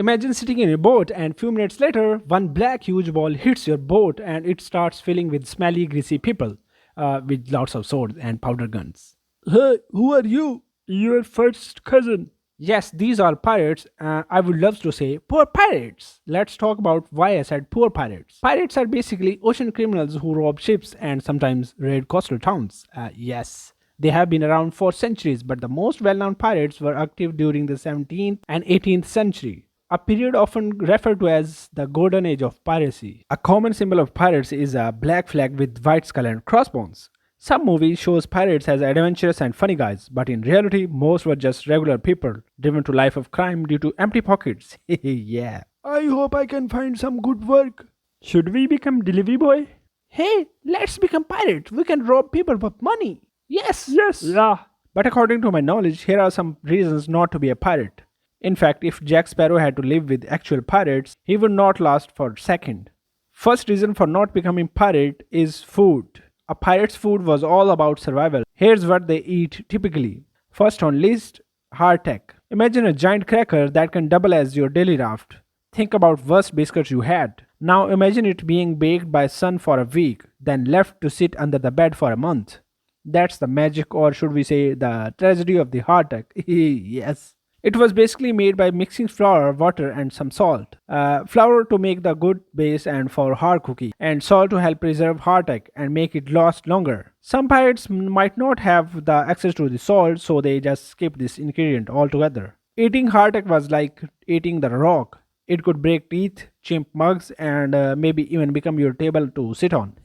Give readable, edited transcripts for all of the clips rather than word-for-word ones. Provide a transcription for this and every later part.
Imagine sitting in a boat and few minutes later, one black huge ball hits your boat and it starts filling with smelly, greasy people with lots of swords and powder guns. Hey, who are you? Your first cousin. Yes, these are pirates. I would love to say poor pirates. Let's talk about why I said poor pirates. Pirates are basically ocean criminals who rob ships and sometimes raid coastal towns. Yes. They have been around for centuries, but the most well known pirates were active during the 17th and 18th century, a period often referred to as the Golden Age of piracy. A common symbol of pirates is a black flag with white skull and crossbones. Some movies shows pirates as adventurous and funny guys, but in reality, most were just regular people driven to life of crime due to empty pockets. Yeah. I hope I can find some good work. Should we become delivery boy? Hey, let's become pirates. We can rob people for money. Yes. Yes. Yeah. But according to my knowledge, here are some reasons not to be a pirate. In fact, if Jack Sparrow had to live with actual pirates, he would not last for a second. First reason for not becoming pirate is food. A pirate's food was all about survival. Here's what they eat typically. First on list, hardtack. Imagine a giant cracker that can double as your daily raft. Think about worst biscuits you had. Now imagine it being baked by sun for a week, then left to sit under the bed for a month. That's the magic, or should we say the tragedy of the hardtack. Yes. It was basically made by mixing flour, water, and some salt. Flour to make the good base and for hard cookie, and salt to help preserve hardtack and make it last longer. Some pirates might not have the access to the salt, so they just skip this ingredient altogether. Eating hardtack was like eating the rock. It could break teeth, chimp mugs, and maybe even become your table to sit on.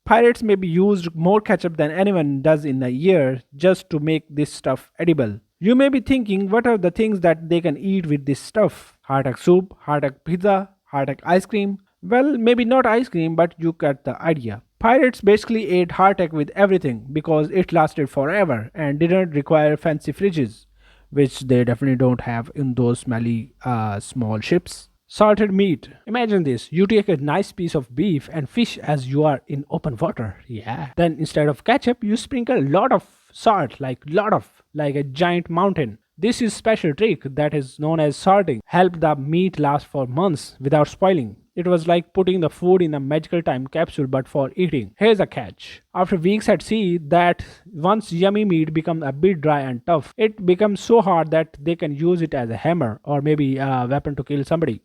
Pirates maybe used more ketchup than anyone does in a year just to make this stuff edible. You may be thinking, what are the things that they can eat with this stuff? Hardtack soup, hardtack pizza, hardtack ice cream? Well, maybe not ice cream, but you get the idea. Pirates basically ate hardtack with everything because it lasted forever and didn't require fancy fridges, which they definitely don't have in those smelly small ships. Salted meat. Imagine this. You take a nice piece of beef and fish as you are in open water. Yeah. Then instead of ketchup, you sprinkle a lot of salt, like a giant mountain. This is special trick that is known as salting. Help the meat last for months without spoiling. It was like putting the food in a magical time capsule but for eating. Here's a catch. After weeks at sea, that once yummy meat becomes a bit dry and tough, it becomes so hard that they can use it as a hammer or maybe a weapon to kill somebody.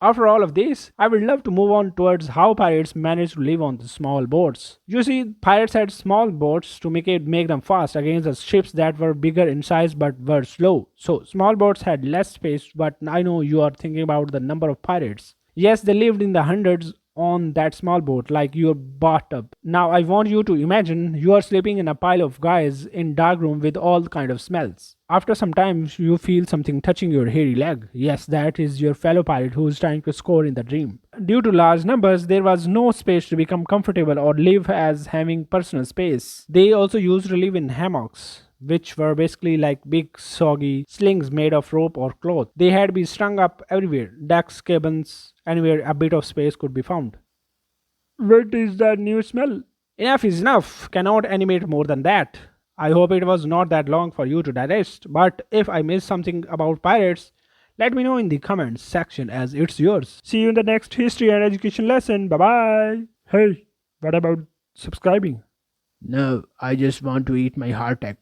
After all of this, I would love to move on towards how pirates managed to live on the small boats. You see, pirates had small boats to make them fast against the ships that were bigger in size but were slow. So small boats had less space, but I know you are thinking about the number of pirates. Yes, they lived in the hundreds on that small boat, like your bathtub. Now, I want you to imagine you are sleeping in a pile of guys in dark room with all kind of smells. After some time, you feel something touching your hairy leg. Yes, that is your fellow pirate who is trying to score in the dream. Due to large numbers, there was no space to become comfortable or live as having personal space. They also used to live in hammocks, which were basically like big soggy slings made of rope or cloth. They had been strung up everywhere, decks, cabins, anywhere a bit of space could be found. What is that new smell? Enough is enough. Cannot animate more than that. I hope it was not that long for you to digest, but if I missed something about pirates, let me know in the comments section as it's yours. See you in the next history and education lesson. Bye bye. Hey, what about subscribing? No, I just want to eat my hardtack.